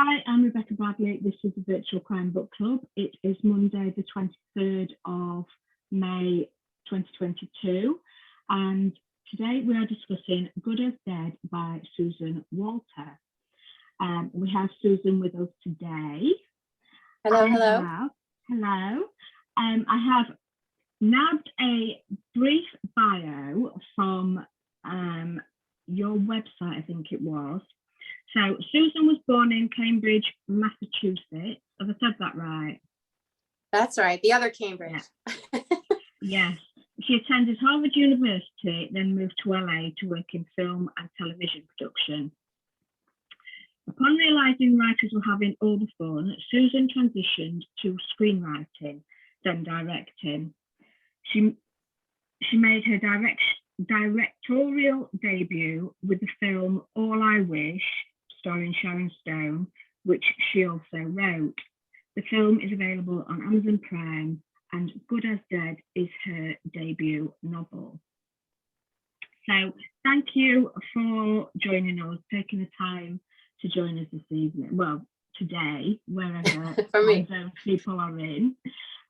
Hi, I'm Rebecca Bradley. This is the Virtual Crime Book Club. It is Monday, the 23rd of May 2022, and today we are discussing Good as Dead by Susan Walter. We have Susan with us today. Hello. Hello. I have nabbed a brief bio from your website, I think it was. So Susan was born in Cambridge, Massachusetts. Have I said that right? That's right. The other Cambridge. Yeah. Yes. She attended Harvard University, then moved to LA to work in film and television production. Upon realizing writers were having all the fun, Susan transitioned to screenwriting, then directing. She made her directorial debut with the film All I Wish, starring Sharon Stone, which she also wrote. The film is available on Amazon Prime, and Good as Dead is her debut novel. So thank you for joining us, taking the time to join us this evening. Well, today, wherever zone people are in.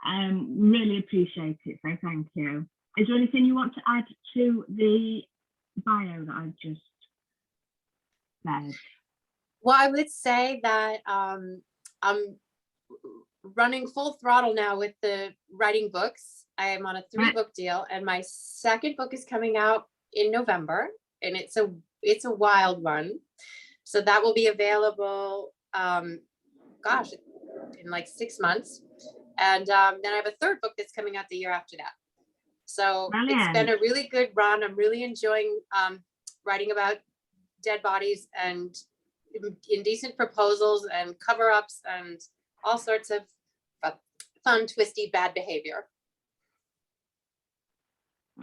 Really appreciate it, so thank you. Is there anything you want to add to the bio that I've just said? Well, I would say that I'm running full throttle now with the writing books. I am on a 3-book deal, and my second book is coming out in November, and it's a wild one. So that will be available, in like 6 months. And then I have a third book that's coming out the year after that. So It's been a really good run. I'm really enjoying writing about dead bodies and indecent proposals and cover-ups and all sorts of fun, twisty, bad behavior.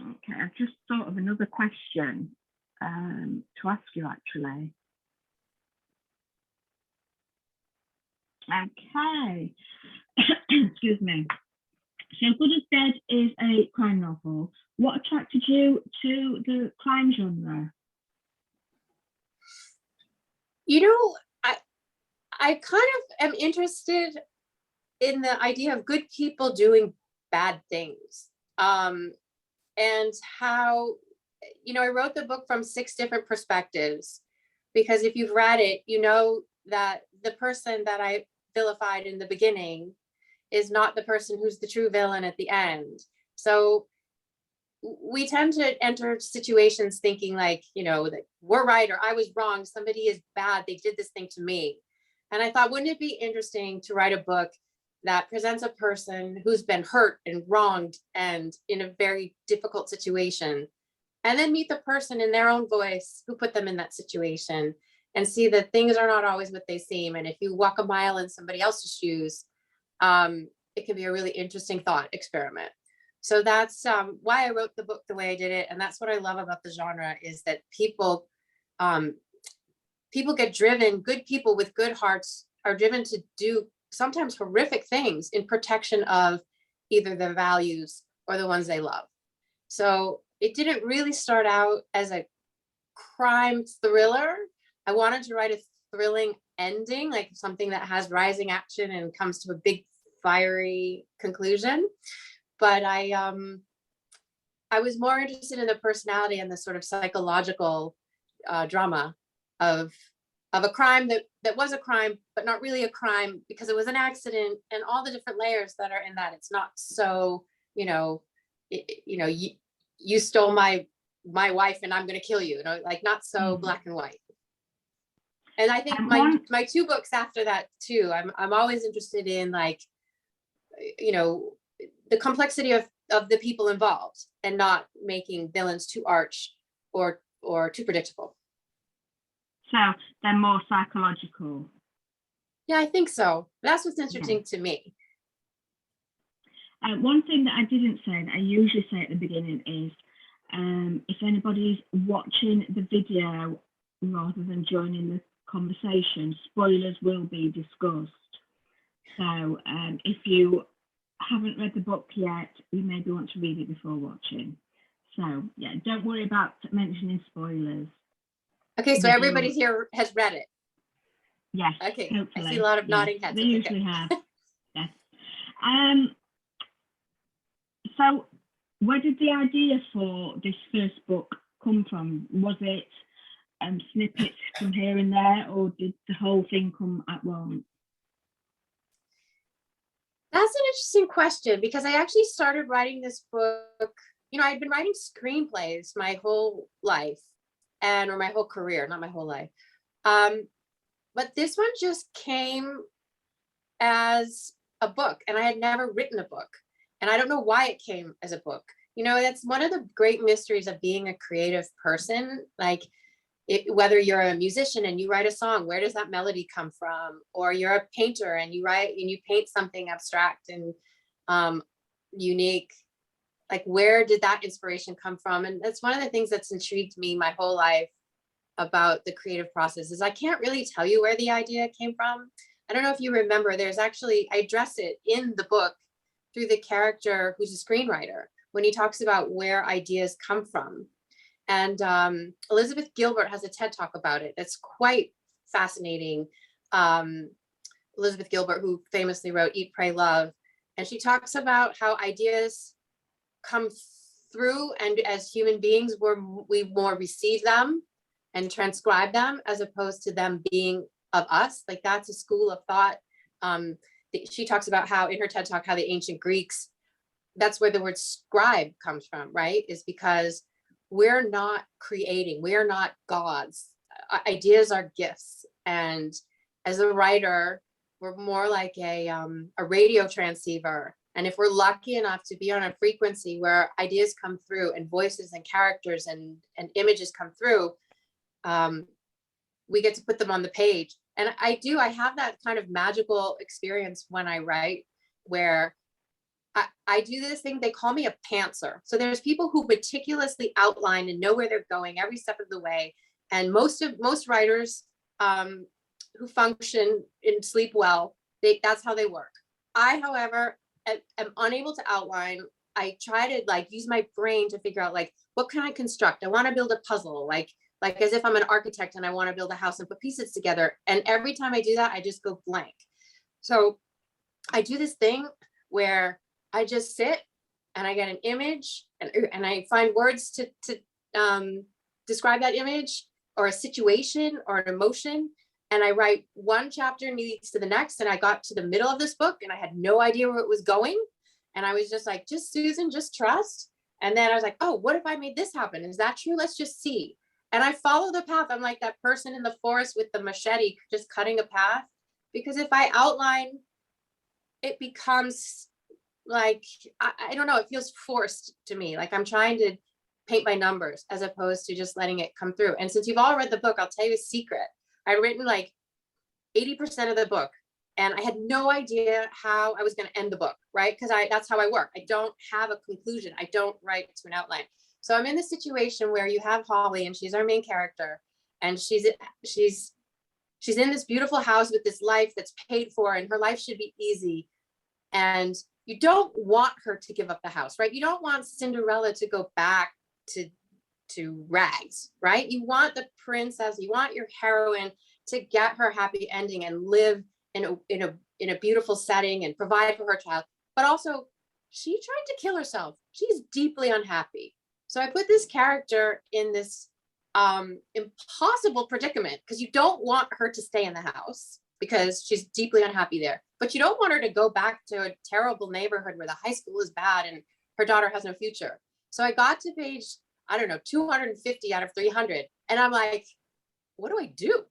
Okay, I've just thought of another question to ask you, actually. Okay. Excuse me. So Good as Dead is a crime novel. What attracted you to the crime genre? You know, I kind of am interested in the idea of good people doing bad things. And how, I wrote the book from 6 different perspectives, because if you've read it, you know that the person that I vilified in the beginning is not the person who's the true villain at the end. So we tend to enter situations thinking like, that we're right or I was wrong, somebody is bad, they did this thing to me. And I thought, wouldn't it be interesting to write a book that presents a person who's been hurt and wronged and in a very difficult situation, and then meet the person in their own voice who put them in that situation, and see that things are not always what they seem. And if you walk a mile in somebody else's shoes, it can be a really interesting thought experiment. So that's why I wrote the book the way I did it. And that's what I love about the genre, is that people get driven, good people with good hearts are driven to do sometimes horrific things in protection of either their values or the ones they love. So it didn't really start out as a crime thriller. I wanted to write a thrilling ending, like something that has rising action and comes to a big fiery conclusion. But I was more interested in the personality and the sort of psychological drama of a crime that was a crime, but not really a crime because it was an accident, and all the different layers that are in that. It's not so, you stole my wife and I'm going to kill you, like not so black and white. And I think my 2 books after that too, I'm always interested in, like, the complexity of the people involved, and not making villains too arch or too predictable. So they're more psychological. Yeah, I think so. That's what's interesting to me. One thing that I didn't say that I usually say at the beginning is, if anybody's watching the video rather than joining the conversation, spoilers will be discussed. So if you haven't read the book yet, you maybe want to read it before watching. So yeah, don't worry about mentioning spoilers. Okay, so everybody here has read it. Yes, Okay, hopefully. I see a lot of Yes, nodding heads. they Okay, usually good. have. Yes. So where did the idea for this first book come from? Was it snippets from here and there, or did the whole thing come at once? That's an interesting question, because I actually started writing this book. I'd been writing screenplays my whole life, or my whole career, not my whole life. But this one just came as a book, and I had never written a book. And I don't know why it came as a book. That's one of the great mysteries of being a creative person. Like, whether you're a musician and you write a song, where does that melody come from? Or you're a painter and you paint something abstract and unique. Like, where did that inspiration come from? And that's one of the things that's intrigued me my whole life about the creative process, is I can't really tell you where the idea came from. I don't know if you remember, I address it in the book through the character who's a screenwriter, when he talks about where ideas come from. And Elizabeth Gilbert has a TED Talk about it that's quite fascinating. Elizabeth Gilbert, who famously wrote Eat, Pray, Love. And she talks about how ideas come through, and as human beings, we more receive them and transcribe them, as opposed to them being of us. Like, that's a school of thought. She talks about how, in her TED Talk, how the ancient Greeks, that's where the word scribe comes from, right? Is because we're not creating, we are not gods. Ideas are gifts. And as a writer, we're more like a radio transceiver. And if we're lucky enough to be on a frequency where ideas come through, and voices and characters and images come through, we get to put them on the page. And I have that kind of magical experience when I write, where I do this thing, they call me a pantser. So there's people who meticulously outline and know where they're going every step of the way. And most writers who function and sleep well, that's how they work. I, however, am unable to outline. I try to use my brain to figure out, what can I construct? I want to build a puzzle, like as if I'm an architect and I want to build a house and put pieces together. And every time I do that, I just go blank. So I do this thing where I just sit and I get an image, and I find words to describe that image or a situation or an emotion. And I write, one chapter leads to the next. And I got to the middle of this book and I had no idea where it was going. And I was just like, just Susan, just trust. And then I was like, oh, what if I made this happen? Is that true? Let's just see. And I follow the path. I'm like that person in the forest with the machete, just cutting a path. Because if I outline, it becomes I don't know, it feels forced to me. Like I'm trying to paint by numbers as opposed to just letting it come through. And since you've all read the book, I'll tell you a secret. I'd written 80% of the book, and I had no idea how I was going to end the book, right? Because that's how I work. I don't have a conclusion. I don't write to an outline. So I'm in this situation where you have Holly, and she's our main character, and she's in this beautiful house with this life that's paid for, and her life should be easy. And you don't want her to give up the house, right? You don't want Cinderella to go back to rags, right? You want the princess, you want your heroine to get her happy ending and live in a beautiful setting and provide for her child. But also, she tried to kill herself. She's deeply unhappy. So I put this character in this impossible predicament, because you don't want her to stay in the house because she's deeply unhappy there. But you don't want her to go back to a terrible neighborhood where the high school is bad and her daughter has no future. So I got to page, 250 out of 300. And I'm like, what do I do?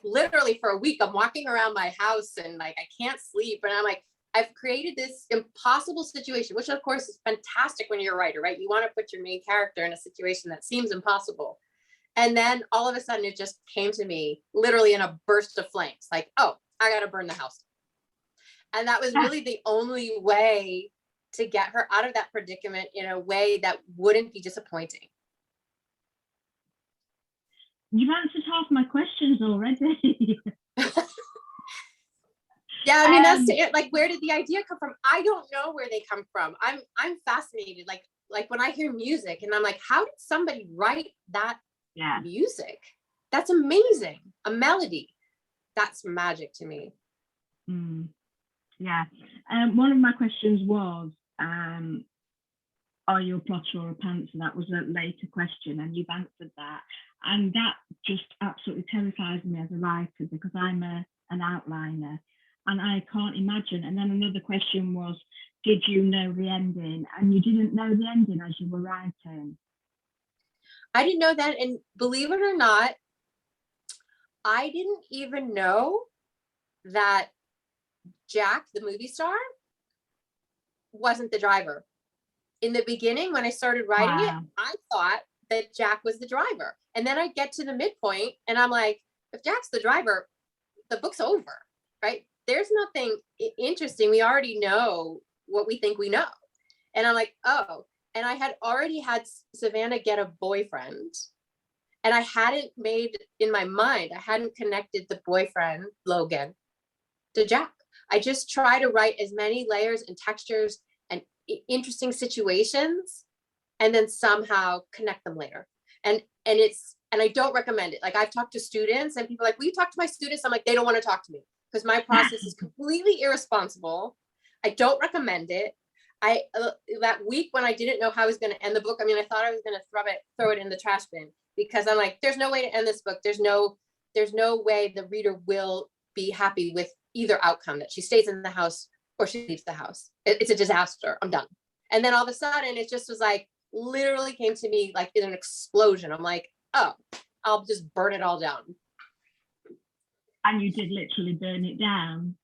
Literally for a week, I'm walking around my house and I can't sleep. And I'm like, I've created this impossible situation, which of course is fantastic when you're a writer, right? You want to put your main character in a situation that seems impossible. And then all of a sudden it just came to me literally in a burst of flames. Oh, I got to burn the house. And that was really the only way to get her out of that predicament in a way that wouldn't be disappointing. You've answered half my questions already. Yeah, I mean, that's it. Where did the idea come from? I don't know where they come from. I'm fascinated. Like when I hear music and I'm like, how did somebody write that music? That's amazing. A melody that's magic to me. Yeah. One of my questions was, are you a plotter or a pantser? That was a later question, and you've answered that. And that just absolutely terrifies me as a writer, because I'm an outliner and I can't imagine. And then another question was, did you know the ending? And you didn't know the ending as you were writing. I didn't know that. And believe it or not, I didn't even know that Jack, the movie star, wasn't the driver. In the beginning, when I started writing it, I thought that Jack was the driver. And then I get to the midpoint and I'm like, if Jack's the driver, the book's over, right? There's nothing interesting. We already know what we think we know. And I'm like, oh, and I had already had Savannah get a boyfriend. And I hadn't made, in my mind, I hadn't connected the boyfriend, Logan, to Jack. I just try to write as many layers and textures and interesting situations, and then somehow connect them later. And I don't recommend it. Like, I've talked to students and people are like, will you talk to my students? I'm like, they don't want to talk to me because my process is completely irresponsible. I don't recommend it. That week when I didn't know how I was going to end the book, I mean, I thought I was going to throw it in the trash bin, because I'm like, there's no way to end this book. There's no way the reader will be happy with either outcome, that she stays in the house or she leaves the house. It's a disaster. I'm done. And then all of a sudden it just was like, literally came to me like in an explosion. I'm like, oh, I'll just burn it all down. And you did literally burn it down.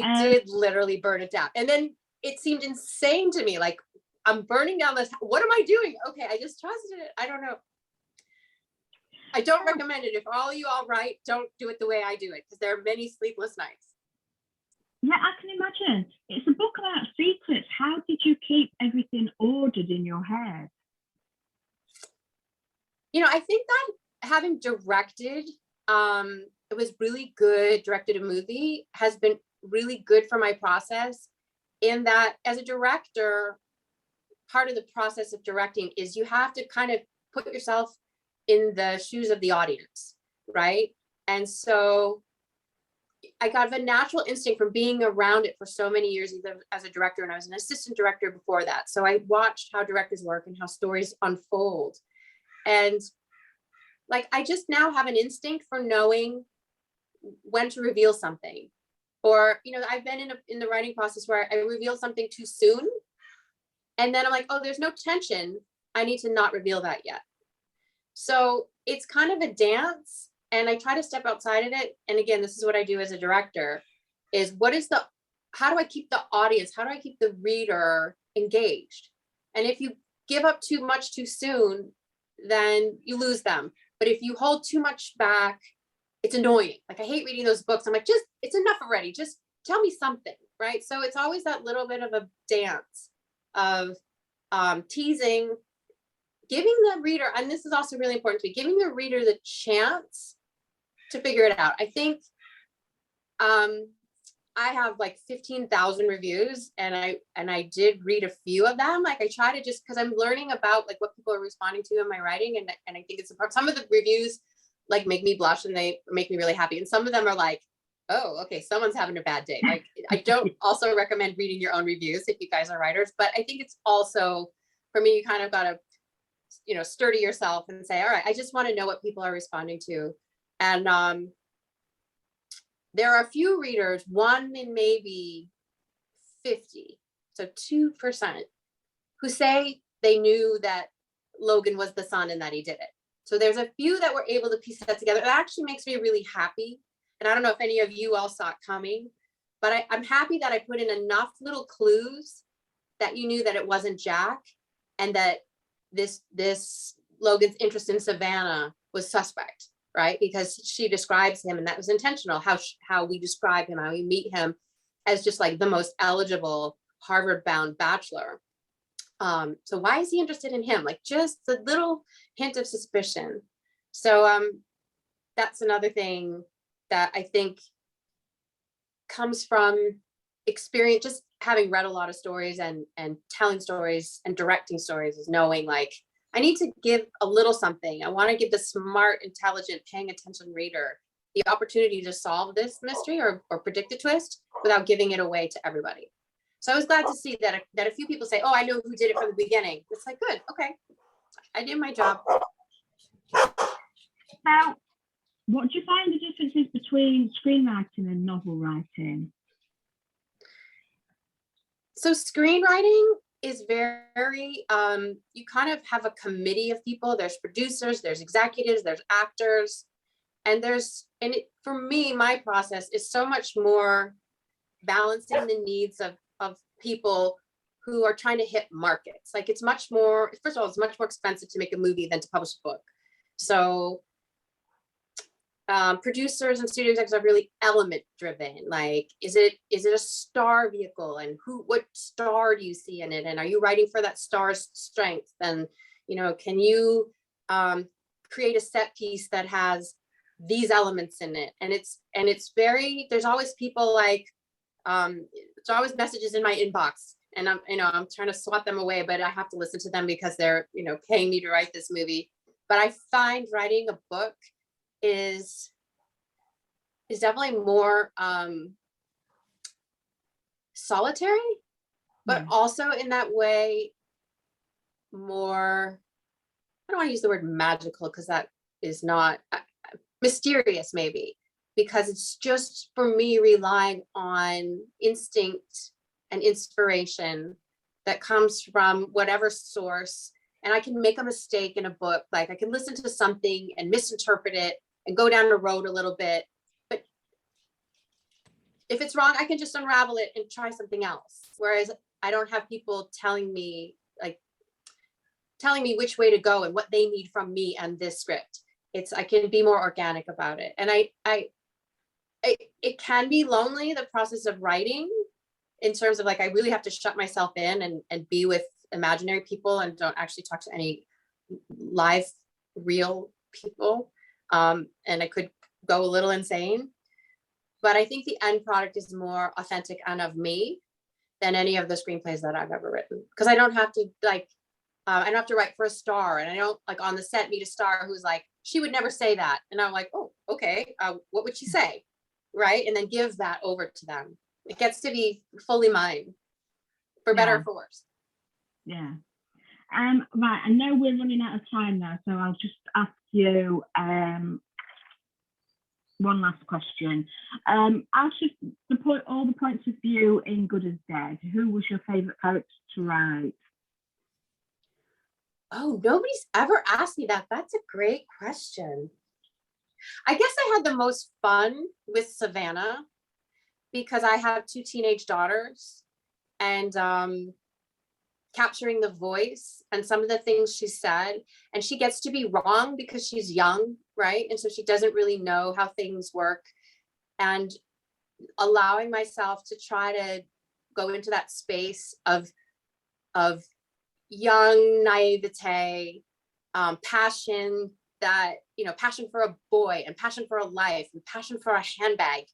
I did literally burn it down. And then it seemed insane to me. Like, I'm burning down this. What am I doing? Okay, I just trusted it. I don't know. I don't recommend it. If all you all write, don't do it the way I do it, because there are many sleepless nights. Yeah, I can imagine. It's a book about secrets. How did you keep everything ordered in your head? You know, I think that having directed, it was really good, directed a movie, has been really good for my process, in that as a director, part of the process of directing is you have to kind of put yourself in the shoes of the audience, right? And so I got a natural instinct from being around it for so many years, either as a director, and I was an assistant director before that. So I watched how directors work and how stories unfold. And like, I just now have an instinct for knowing when to reveal something. Or, you know, I've been in the writing process where I reveal something too soon. And then I'm like, oh, there's no tension. I need to not reveal that yet. So it's kind of a dance, and I try to step outside of it. And again, this is what I do as a director, is how do I keep the audience, how do I keep the reader engaged? And if you give up too much too soon, then you lose them. But if you hold too much back, it's annoying. Like, I hate reading those books. I'm like, just, it's enough already. Just tell me something, right? So it's always that little bit of a dance of teasing, giving the reader, and this is also really important to me, giving the reader the chance to figure it out. I think I have like 15,000 reviews, and I did read a few of them. Like, I try to, just because I'm learning about like what people are responding to in my writing, and I think it's some of the reviews like make me blush and they make me really happy, and some of them are like, oh, okay, someone's having a bad day. Like, I don't also recommend reading your own reviews if you guys are writers, but I think it's also, for me, you kind of got to, you know, sturdy yourself and say, all right, I just want to know what people are responding to. And there are a few readers, one in maybe 50, so 2%, who say they knew that Logan was the son and that he did it. So there's a few that were able to piece that together. It actually makes me really happy. And I don't know if any of you all saw it coming, but I'm happy that I put in enough little clues that you knew that it wasn't Jack, and that this Logan's interest in Savannah was suspect, right? Because she describes him, and that was intentional, how we describe him, how we meet him as just like the most eligible Harvard-bound bachelor. So why is he interested in him? Like, just a little hint of suspicion. So that's another thing that I think comes from experience, just having read a lot of stories and telling stories and directing stories, is knowing like, I need to give a little something. I want to give the smart, intelligent, paying attention reader the opportunity to solve this mystery or predict a twist without giving it away to everybody. So I was glad to see that a few people say, oh, I know who did it from the beginning. It's like, good, okay, I did my job. Now, what do you find the differences between screenwriting and novel writing? So screenwriting is very, you kind of have a committee of people. There's producers, there's executives, there's actors, and for me, my process is so much more balancing the needs of people who are trying to hit markets. Like it's much more, first of all, it's much more expensive to make a movie than to publish a book. So producers and studio executives are really element driven. Like, is it a star vehicle, and what star do you see in it? And are you writing for that star's strength? And, can you create a set piece that has these elements in it? And it's very, there's always people like, there's always messages in my inbox, and I'm trying to swat them away, but I have to listen to them because they're, paying me to write this movie. But I find writing a book is definitely more solitary, but also in that way more, I don't want to use the word magical because that is not mysterious, maybe, because it's just for me relying on instinct and inspiration that comes from whatever source. And I can make a mistake in a book, like I can listen to something and misinterpret it and go down the road a little bit. But if it's wrong, I can just unravel it and try something else. Whereas I don't have people telling me which way to go and what they need from me and this script. I can be more organic about it. And it can be lonely, the process of writing, in terms of like, I really have to shut myself in and be with imaginary people and don't actually talk to any live, real people. And I could go a little insane, but I think the end product is more authentic and of me than any of the screenplays that I've ever written. Because I don't have to I don't have to write for a star, and I don't on the set meet a star who's like, she would never say that. And I'm like, oh, okay, what would she say? Right. And then give that over to them. It gets to be fully mine, for better or for worse. Yeah. Right. I know we're running out of time now, so I'll just ask you one last question. Out of all the points of view in Good as Dead, who was your favourite character to write? Oh, nobody's ever asked me that. That's a great question. I guess I had the most fun with Savannah because I have 2 teenage daughters, and capturing the voice and some of the things she said, and she gets to be wrong because she's young, right? And so she doesn't really know how things work, and allowing myself to try to go into that space of young naivete, passion, passion for a boy and passion for a life and passion for a handbag,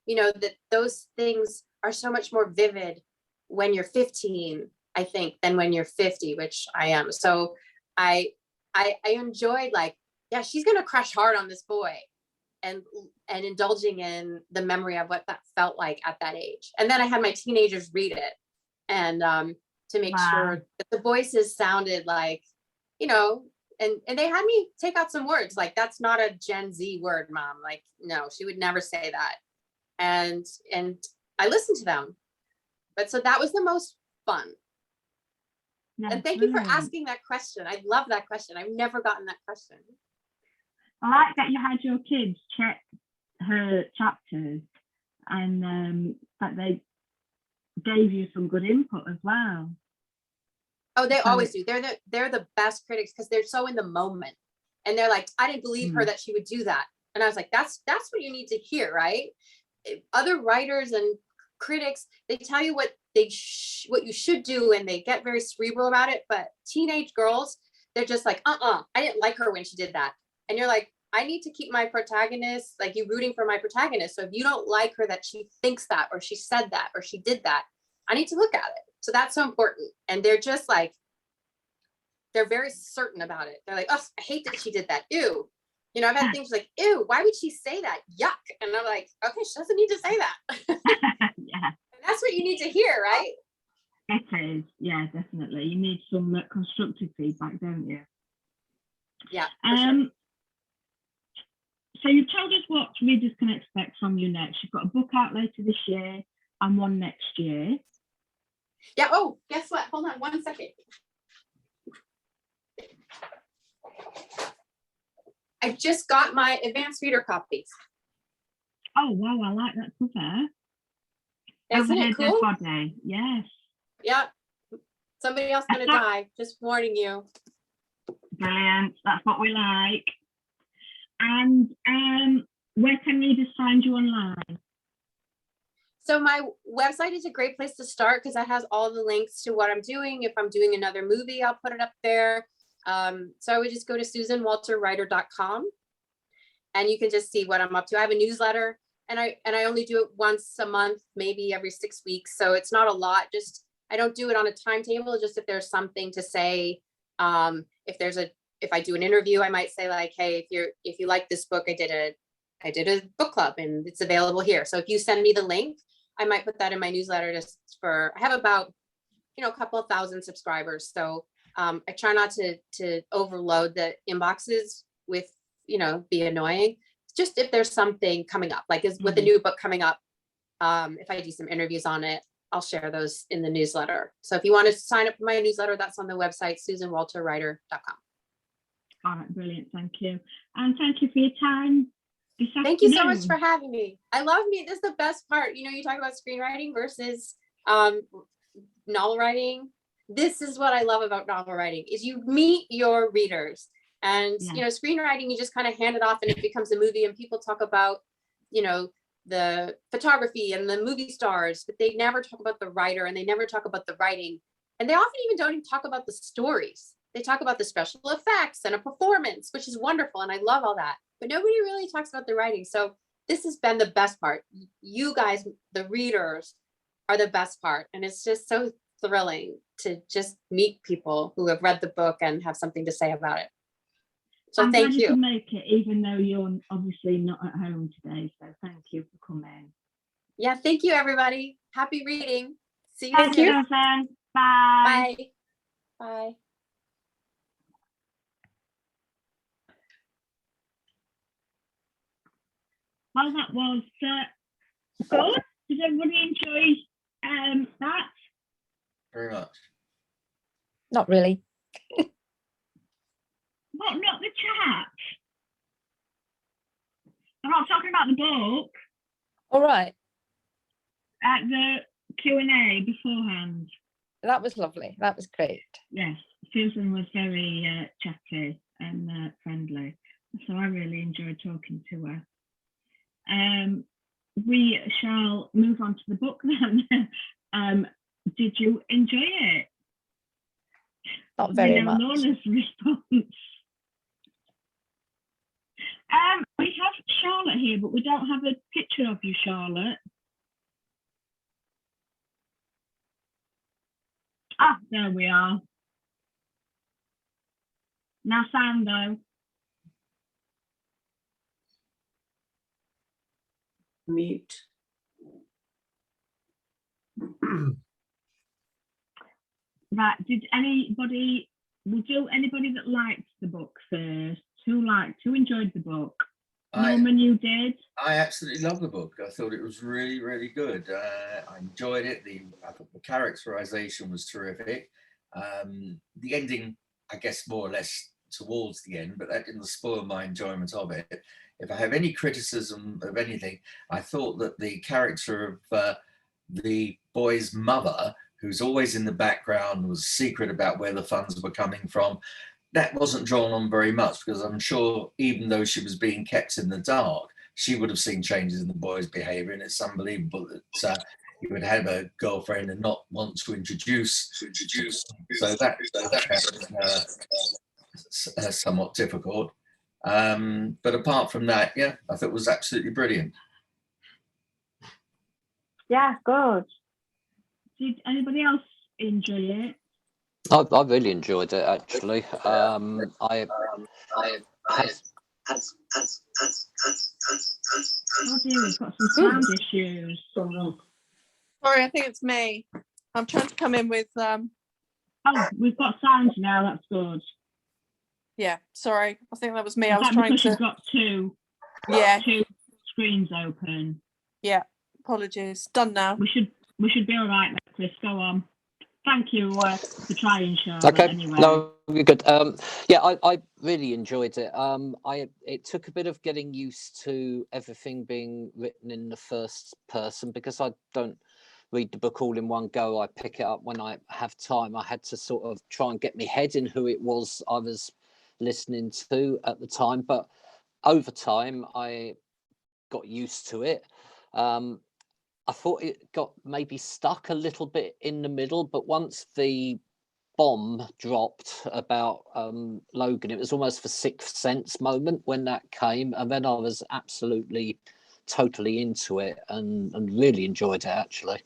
that those things are so much more vivid when you're 15, I think, than when you're 50, which I am. So I enjoyed she's going to crush hard on this boy, and indulging in the memory of what that felt like at that age. And then I had my teenagers read it, and to make sure that the voices sounded like, and they had me take out some words, like, that's not a Gen Z word, Mom. Like, no, she would never say that. And I listened to them. But so that was the most fun. That's and thank you for asking that question. I love that question. I've never gotten that question. I like that you had your kids check her chapters, and that they gave you some good input as well. Oh, they always do. They're the best critics because they're so in the moment, and they're like, I didn't believe her that she would do that. And I was like, that's what you need to hear, right? Other writers and critics, they tell you what what you should do, and they get very cerebral about it. But teenage girls, they're just like, I didn't like her when she did that. And you're like, I need to keep my protagonist, like, you rooting for my protagonist. So if you don't like her that she thinks that, or she said that, or she did that, I need to look at it. So that's so important. And they're just like, they're very certain about it. They're like, oh, I hate that she did that. Ew. You know, I've had things like, ew, why would she say that? Yuck. And I'm like, okay, she doesn't need to say that. Yeah, And that's what you need to hear, right? it is. Yeah, definitely. You need some constructive feedback, don't you? Yeah. For sure. So you've told us what readers can expect from you next. You've got a book out later this year and one next year. Yeah. Oh, guess what? Hold on 1 second. I just got my advanced reader copies. Oh, wow, I like that cover. Isn't it cool? Body. Yes. Yeah. Somebody else gonna die. Just warning you. Brilliant. That's what we like. And where can readers find you online? So my website is a great place to start because that has all the links to what I'm doing. If I'm doing another movie, I'll put it up there. So I would just go to susanwalterwriter.com and you can just see what I'm up to. I have a newsletter and I only do it once a month, maybe every 6 weeks. So it's not a lot. Just, I don't do it on a timetable. Just if there's something to say, if I do an interview, I might say like, hey, if you like this book, I did a book club and it's available here. So if you send me the link, I might put that in my newsletter I have about, a couple of thousand subscribers. So I try not to overload the inboxes with, be annoying. Just if there's something coming up, like with a new book coming up, if I do some interviews on it, I'll share those in the newsletter. So if you want to sign up for my newsletter, that's on the website, susanwalterwriter.com. All right, brilliant. Thank you. And thank you for your time. Thank you so much for having me. I love me. This is the best part. You talk about screenwriting versus novel writing. This is what I love about novel writing is you meet your readers and, screenwriting, you just kind of hand it off and it becomes a movie and people talk about, the photography and the movie stars, but they never talk about the writer and they never talk about the writing. And they often even don't even talk about the stories. They talk about the special effects and a performance, which is wonderful. And I love all that, but nobody really talks about the writing. So this has been the best part. You guys, the readers, are the best part. And it's just so thrilling to just meet people who have read the book and have something to say about it. So I'm thank glad you. To make it, even though you're obviously not at home today. So thank you for coming. Yeah, thank you, everybody. Happy reading. See you soon. Thank you, Susan. Bye. Bye. Bye. Well, that was good. Did everybody enjoy that? Very much. Not really. What, not the chat? I'm not talking about the book. All right. At the Q&A beforehand. That was lovely. That was great. Yes, Susan was very chatty and friendly. So I really enjoyed talking to her. We shall move on to the book then. Did you enjoy it? Not very much. Lorna's response. We have Charlotte here, but we don't have a picture of you, Charlotte. Ah, there we are. Now sound though. Mute. Right, would you anybody that liked the book first? Who enjoyed the book? Norman, you did? I absolutely love the book. I thought it was really, really good. I enjoyed it. I thought the characterization was terrific. The ending, I guess, more or less towards the end, but that didn't spoil my enjoyment of it. If I have any criticism of anything, I thought that the character of the boy's mother, who's always in the background, was secret about where the funds were coming from, that wasn't drawn on very much, because I'm sure even though she was being kept in the dark, she would have seen changes in the boy's behavior. And it's unbelievable that he would have a girlfriend and not want to introduce. So that was somewhat difficult. But apart from that, yeah, I thought it was absolutely brilliant. Yeah, good. Did anybody else enjoy it? I really enjoyed it, actually. I Oh dear, we've got some sound issues. Sorry, I think it's me. I'm trying to come in with, Oh, we've got sound now, that's good. yeah, sorry. I think that was me. Is I was that trying because to, you've got two screens open? yeah, apologies. Done now. We should be all right now, Chris. Go on. Thank you for trying, Charlotte. Okay, anyway. no, you're good. Yeah, I really enjoyed it. It took a bit of getting used to everything being written in the first person because I don't read the book all in one go. I pick it up when I have time. I had to sort of try and get my head in who it was I was listening to at the time, but over time I got used to it. I thought it got maybe stuck a little bit in the middle, but once the bomb dropped about Logan, it was almost the Sixth Sense moment when that came, and then I was absolutely totally into it and really enjoyed it actually.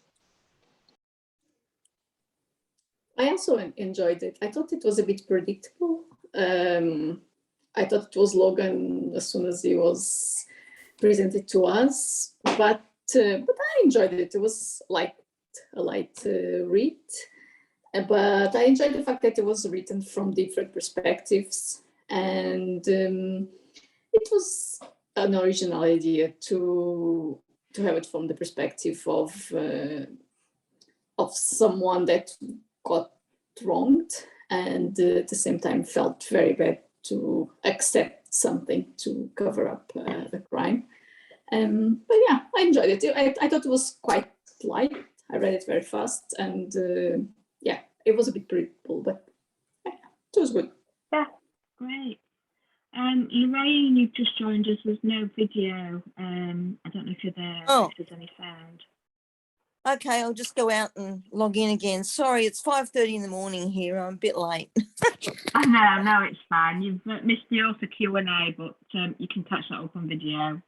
I also enjoyed it. I thought it was a bit predictable. I thought it was Logan as soon as he was presented to us, but I enjoyed it. It was like a light read, but I enjoyed the fact that it was written from different perspectives, and it was an original idea to have it from the perspective of someone that got wronged and at the same time felt very bad to accept something to cover up the crime. But yeah, I enjoyed it. I thought it was quite light. I read it very fast, and yeah, it was a bit predictable, but yeah, it was good. Yeah, great. Lorraine, you've just joined us. There's no video. I don't know if you're there. Oh. If there's any sound. Okay, I'll just go out and log in again. Sorry, it's 5:30 in the morning here. I'm a bit late. No, it's fine. You've missed the author Q&A, but you can catch that up on video.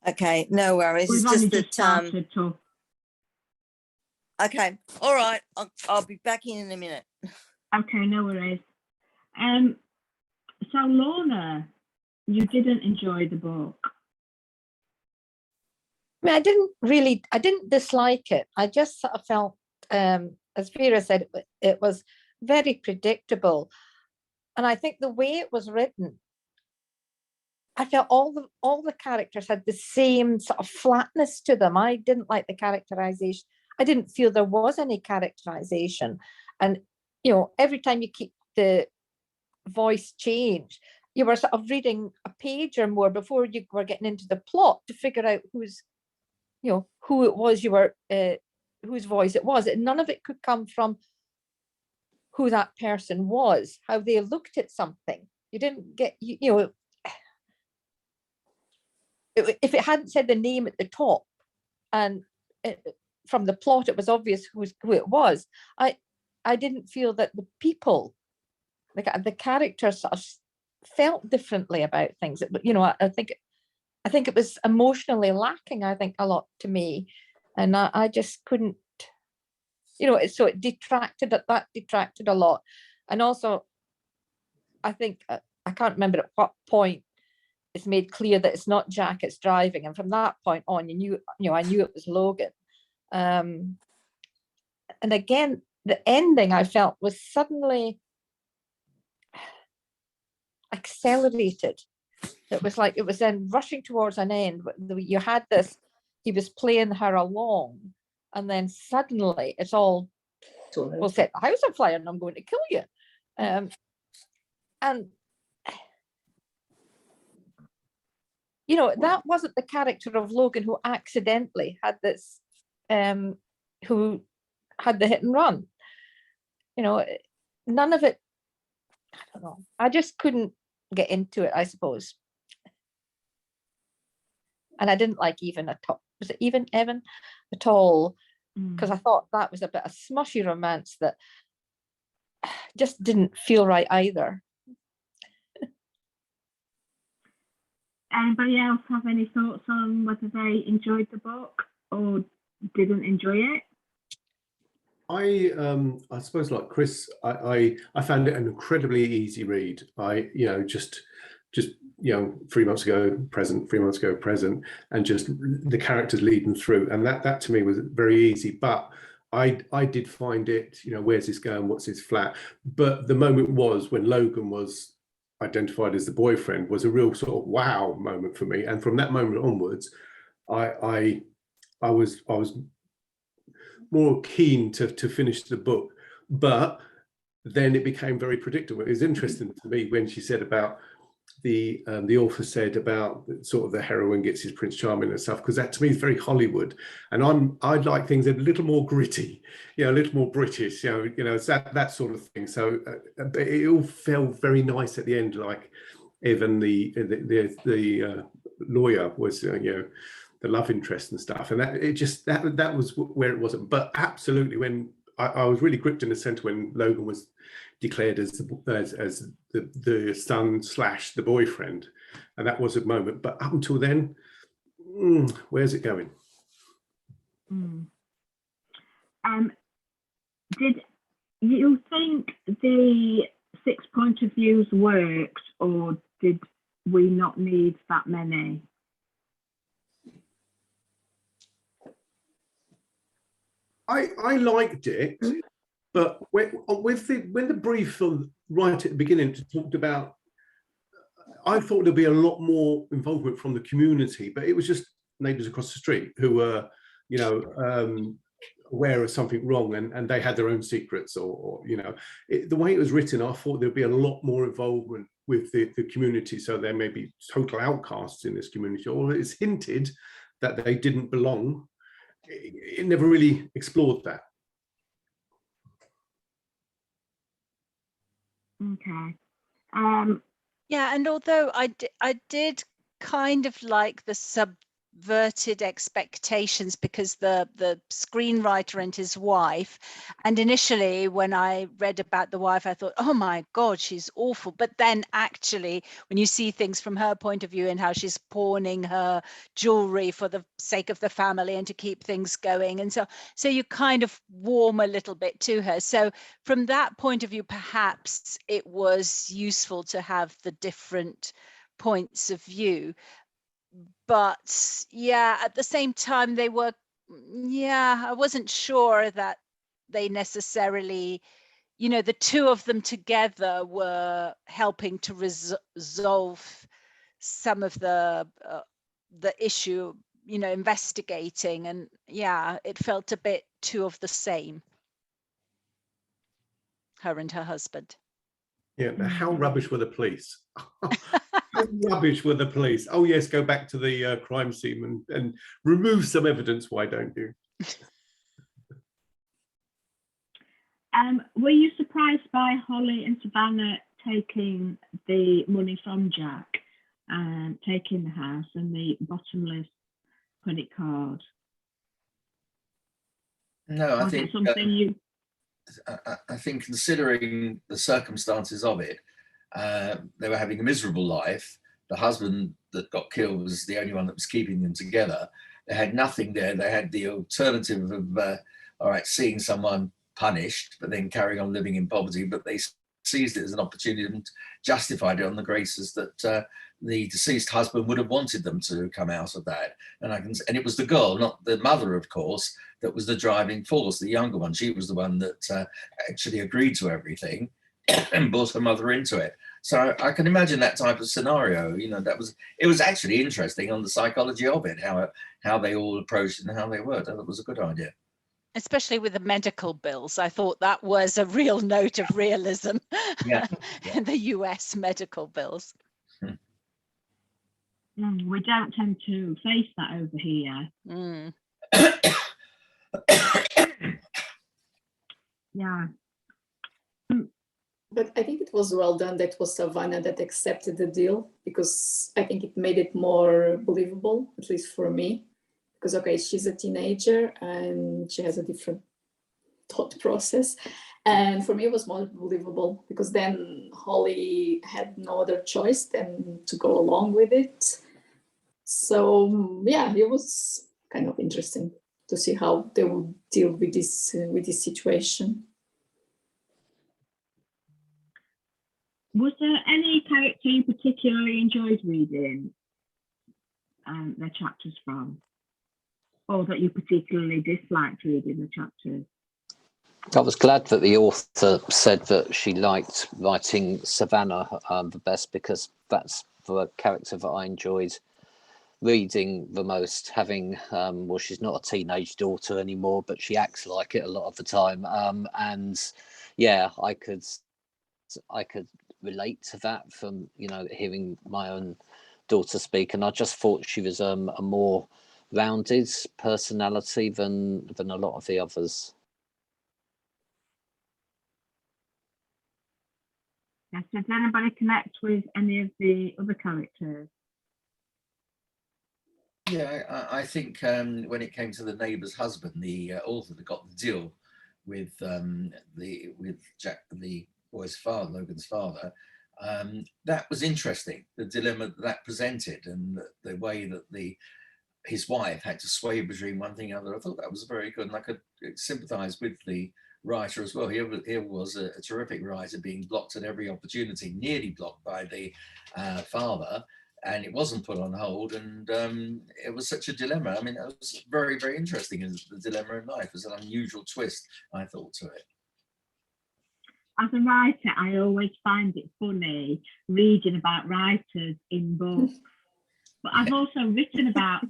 Okay, no worries. We've It's only just just that. started to. Okay, all right. I'll be back in a minute. Okay, no worries. So Lorna, you didn't enjoy the book. I mean, I didn't dislike it. I just sort of felt, as Vera said, it was very predictable. And I think the way it was written, I felt all the characters had the same sort of flatness to them. I didn't like the characterization. I didn't feel there was any characterization. And, every time you keep the voice change, you were sort of reading a page or more before you were getting into the plot to figure out who it was you were, whose voice it was. And none of it could come from who that person was, how they looked at something. You didn't get, if it hadn't said the name at the top and from the plot it was obvious who it was, I didn't feel that the people, the characters sort of felt differently about things. I think it was emotionally lacking, I think, a lot to me. And I just couldn't, so it detracted a lot. And also, I think, I can't remember at what point it's made clear that it's not Jack, it's driving. And from that point on, I knew it was Logan. And again, the ending I felt was suddenly accelerated. It was like it was then rushing towards an end. You had this, he was playing her along, and then suddenly it's all, we'll set the house on fire and I'm going to kill you. And that wasn't the character of Logan who accidentally had this, who had the hit and run. None of it, I don't know. I just couldn't get into it, I suppose. And I didn't like Even at all. Was it even Evan at all? Because I thought that was a bit of smushy romance that just didn't feel right either. Anybody else have any thoughts on whether they enjoyed the book or didn't enjoy it? I suppose like Chris, I found it an incredibly easy read. Just just, 3 months ago present, 3 months ago present, and just the characters lead them through. And that to me was very easy. But I did find it, where's this going? What's his flat? But the moment was when Logan was identified as the boyfriend was a real sort of wow moment for me. And from that moment onwards, I was more keen to finish the book. But then it became very predictable. It was interesting to me when she said about the author said about sort of the heroine gets his Prince Charming and stuff, because that to me is very Hollywood, and I like things a little more gritty, a little more British, that sort of thing. So it all felt very nice at the end, like even the lawyer was the love interest and stuff, and that was where it wasn't. But absolutely, when I was really gripped in the centre when Logan was declared as the son / the boyfriend, and that was a moment. But up until then, where's it going? Did you think the 6 point of views worked, or did we not need that many? I liked it, but when the brief right at the beginning talked about, I thought there'd be a lot more involvement from the community, but it was just neighbours across the street who were, aware of something wrong, and they had their own secrets, or the way it was written, I thought there'd be a lot more involvement with the community. So there may be total outcasts in this community, or it's hinted that they didn't belong. It never really explored that. Okay. Yeah, and although I did kind of like the subverted expectations, because the screenwriter and his wife, and initially when I read about the wife, I thought, oh my God, she's awful. But then actually, when you see things from her point of view and how she's pawning her jewelry for the sake of the family and to keep things going, and so you kind of warm a little bit to her. So from that point of view, perhaps it was useful to have the different points of view. But yeah, at the same time, I wasn't sure that they necessarily, the two of them together were helping to resolve some of the issue, investigating. And yeah, it felt a bit two of the same, her and her husband. Yeah, but how rubbish were the police? How rubbish were the police? Oh yes, go back to the crime scene and remove some evidence. Why don't you? Were you surprised by Holly and Savannah taking the money from Jack and taking the house and the bottomless credit card? No, I Was think it something you? I think considering the circumstances of it, they were having a miserable life. The husband that got killed was the only one that was keeping them together. They had nothing there. They had the alternative of, all right, seeing someone punished, but then carrying on living in poverty. But they seized it as an opportunity and justified it on the graces that the deceased husband would have wanted them to come out of that. And it was the girl, not the mother, of course, that was the driving force. The younger one, she was the one that actually agreed to everything and brought her mother into it. So I can imagine that type of scenario. It was actually interesting on the psychology of it, how they all approached it and how they worked. I thought it was a good idea. Especially with the medical bills. I thought that was a real note of realism. Yeah. In the US medical bills. We don't tend to face that over here. Yeah. But I think it was well done that was Savannah that accepted the deal, because I think it made it more believable, at least for me. Because, okay, she's a teenager and she has a different thought process. And for me, it was more believable, because then Holly had no other choice than to go along with it. So, yeah, it was kind of interesting to see how they would deal with this situation. Was there any character you particularly enjoyed reading their chapters from, or that you particularly disliked reading the chapters? I was glad that the author said that she liked writing Savannah the best, because that's the character that I enjoyed reading the most, having well, she's not a teenage daughter anymore, but she acts like it a lot of the time, and yeah, I could relate to that from, you know, hearing my own daughter speak, and I just thought she was a more rounded personality than a lot of the others. Yes, does anybody connect with any of the other characters? Yeah, I think when it came to the neighbour's husband, the author that got the deal with Jack, the boy's father, Logan's father, that was interesting. The dilemma that presented, and the way that his wife had to sway between one thing and another. I thought that was very good, and I could sympathise with the writer as well. Here was a terrific writer being blocked at every opportunity, nearly blocked by the father, and it wasn't put on hold, and it was such a dilemma. I mean, it was very, very interesting as the dilemma in life. It was an unusual twist, I thought, to it. As a writer, I always find it funny reading about writers in books. But I've also written about,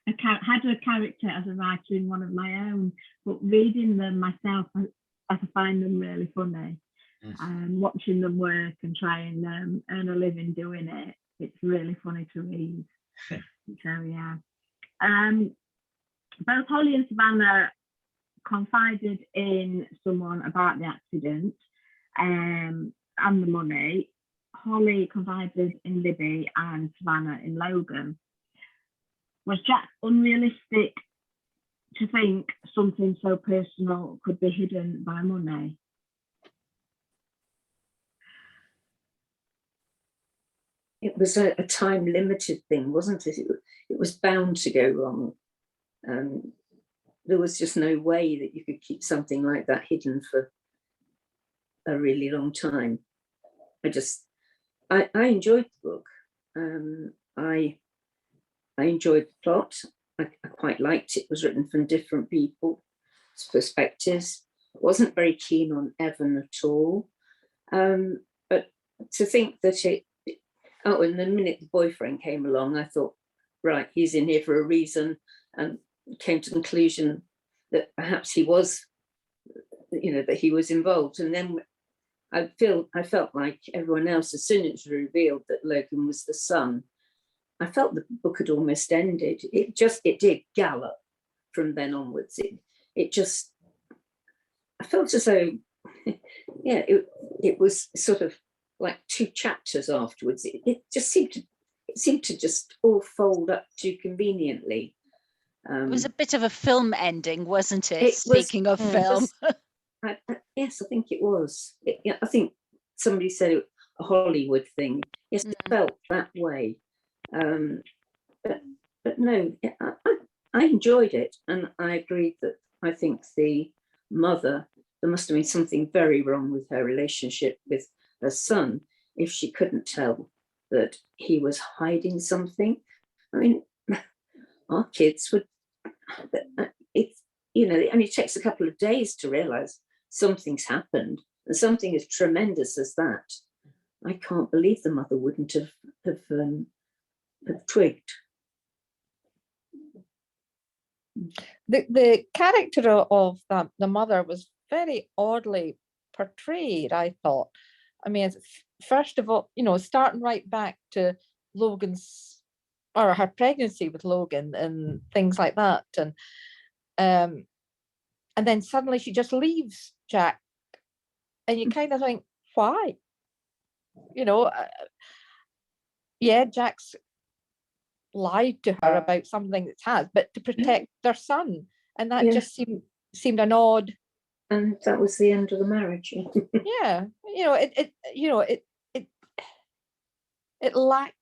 had a character as a writer in one of my own, but reading them myself, I find them really funny. Watching them work and trying to earn a living doing it, it's really funny to read. So yeah. Both Holly and Savannah confided in someone about the accident and the money. Holly confided in Libby and Savannah in Logan. Was Jack unrealistic to think something so personal could be hidden by money? It was a time limited thing, wasn't it? It was bound to go wrong. There was just no way that you could keep something like that hidden for a really long time. I enjoyed the book. I enjoyed the plot. I quite liked it. It was written from different people's perspectives. I wasn't very keen on Evan at all. But to think that and the minute the boyfriend came along, I thought, right, he's in here for a reason, and came to the conclusion that perhaps he was, that he was involved. And then I felt like everyone else, as soon as it was revealed that Logan was the son, I felt the book had almost ended. It did gallop from then onwards. I felt as though, yeah, it was sort of like 2 chapters afterwards. It seemed to just all fold up too conveniently. It was a bit of a film ending, wasn't it? Speaking of film. Yes, I think it was. I think somebody said it, a Hollywood thing. Yes, it felt that way. But no, I enjoyed it, and I agreed that I think the mother, there must have been something very wrong with her relationship with her son if she couldn't tell that he was hiding something. I mean, our kids would, it only takes a couple of days to realize something's happened, and something as tremendous as that. I can't believe the mother wouldn't have twigged. The character of the mother was very oddly portrayed, I thought. I mean, first of all, starting right back to her pregnancy with Logan and things like that, and then suddenly she just leaves Jack, and you kind of think, why? Yeah, Jack's lied to her about something that's but to protect their son, and that just seemed an odd. And that was the end of the marriage. Yeah, it lacked